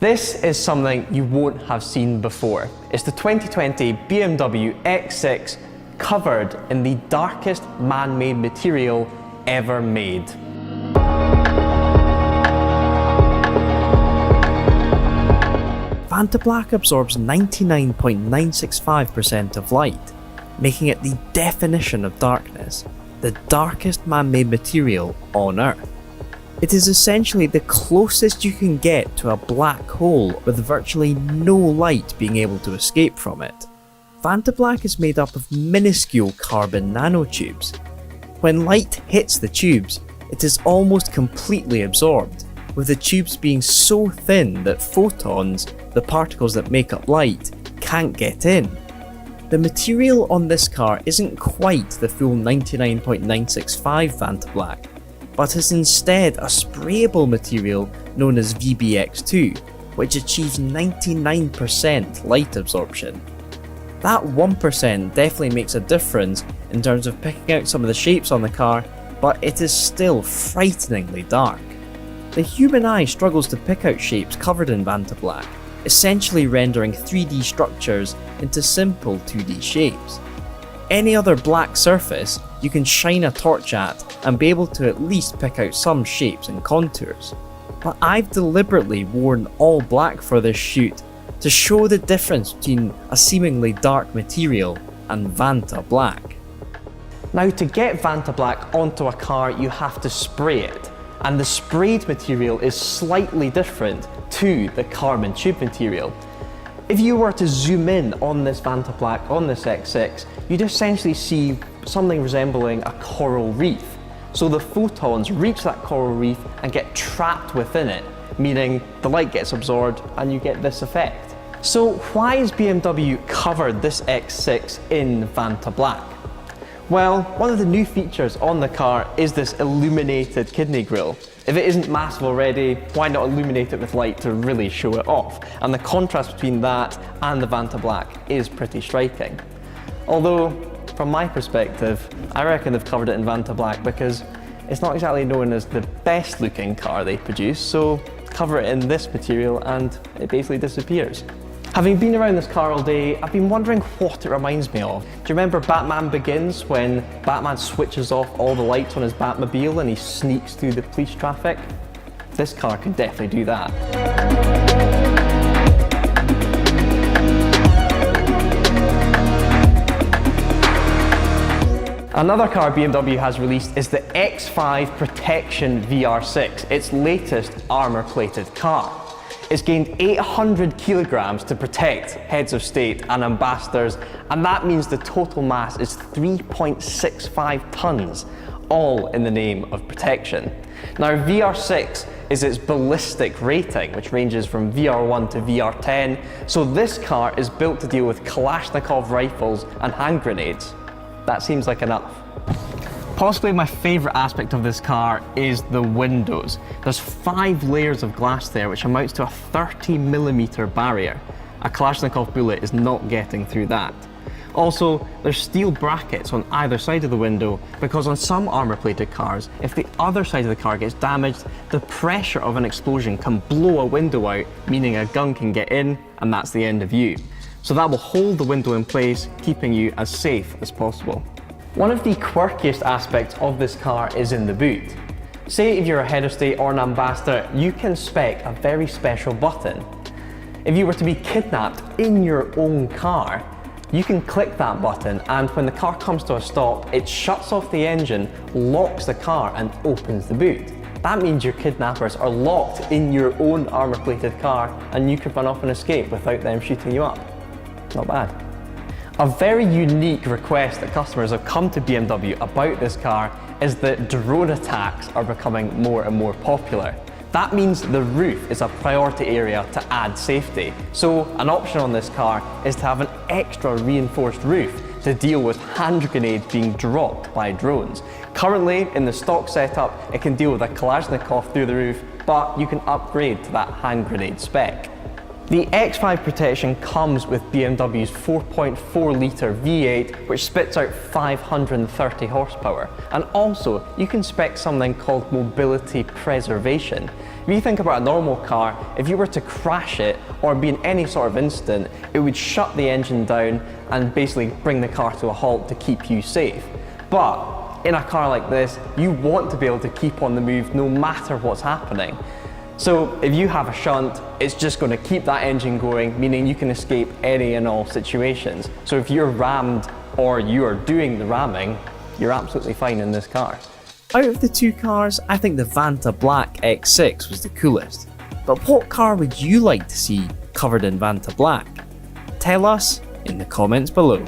This is something you won't have seen before. It's the 2020 BMW X6 covered in the darkest man-made material ever made. VantaBlack absorbs 99.965% of light, making it the definition of darkness, the darkest man-made material on Earth. It is essentially the closest you can get to a black hole with virtually no light being able to escape from it. VantaBlack is made up of minuscule carbon nanotubes. When light hits the tubes, it is almost completely absorbed, with the tubes being so thin that photons, the particles that make up light, can't get in. The material on this car isn't quite the full 99.965 VantaBlack, but is instead a sprayable material known as VBX2, which achieves 99% light absorption. That 1% definitely makes a difference in terms of picking out some of the shapes on the car, but it is still frighteningly dark. The human eye struggles to pick out shapes covered in VantaBlack, essentially rendering 3D structures into simple 2D shapes. Any other black surface you can shine a torch at and be able to at least pick out some shapes and contours. But I've deliberately worn all black for this shoot to show the difference between a seemingly dark material and VantaBlack. Now, to get VantaBlack onto a car, you have to spray it, and the sprayed material is slightly different to the carbon tube material. If you were to zoom in on this VantaBlack, on this X6, you'd essentially see something resembling a coral reef. So the photons reach that coral reef and get trapped within it, meaning the light gets absorbed and you get this effect. So why has BMW covered this X6 in VantaBlack? Well, one of the new features on the car is this illuminated kidney grille. If it isn't massive already, why not illuminate it with light to really show it off? And the contrast between that and the VantaBlack is pretty striking. Although, from my perspective, I reckon they've covered it in VantaBlack because it's not exactly known as the best looking car they produce, so cover it in this material and it basically disappears. Having been around this car all day, I've been wondering what it reminds me of. Do you remember Batman Begins, when Batman switches off all the lights on his Batmobile and he sneaks through the police traffic? This car could definitely do that. Another car BMW has released is the X5 Protection VR6, its latest armour-plated car. It's gained 800 kilograms to protect heads of state and ambassadors, and that means the total mass is 3.65 tons, all in the name of protection. Now, VR6 is its ballistic rating, which ranges from VR1 to VR10, so this car is built to deal with Kalashnikov rifles and hand grenades. That seems like enough. Possibly my favourite aspect of this car is the windows. There's 5 layers of glass there, which amounts to a 30mm barrier. A Kalashnikov bullet is not getting through that. Also, there's steel brackets on either side of the window because on some armour-plated cars, if the other side of the car gets damaged, the pressure of an explosion can blow a window out, meaning a gun can get in, and that's the end of you. So that will hold the window in place, keeping you as safe as possible. One of the quirkiest aspects of this car is in the boot. Say if you're a head of state or an ambassador, you can spec a very special button. If you were to be kidnapped in your own car, you can click that button, and when the car comes to a stop, it shuts off the engine, locks the car and opens the boot. That means your kidnappers are locked in your own armour-plated car and you can run off and escape without them shooting you up. Not bad. A very unique request that customers have come to BMW about this car is that drone attacks are becoming more and more popular. That means the roof is a priority area to add safety. So an option on this car is to have an extra reinforced roof to deal with hand grenades being dropped by drones. Currently, in the stock setup, it can deal with a Kalashnikov through the roof, but you can upgrade to that hand grenade spec. The X5 protection comes with BMW's 4.4 litre V8, which spits out 530 horsepower. And also, you can spec something called mobility preservation. If you think about a normal car, if you were to crash it or be in any sort of incident, it would shut the engine down and basically bring the car to a halt to keep you safe. But in a car like this, you want to be able to keep on the move no matter what's happening. So if you have a shunt, it's just going to keep that engine going, meaning you can escape any and all situations. So if you're rammed or you are doing the ramming, you're absolutely fine in this car. Out of the two cars, I think the VantaBlack X6 was the coolest. But what car would you like to see covered in VantaBlack? Tell us in the comments below.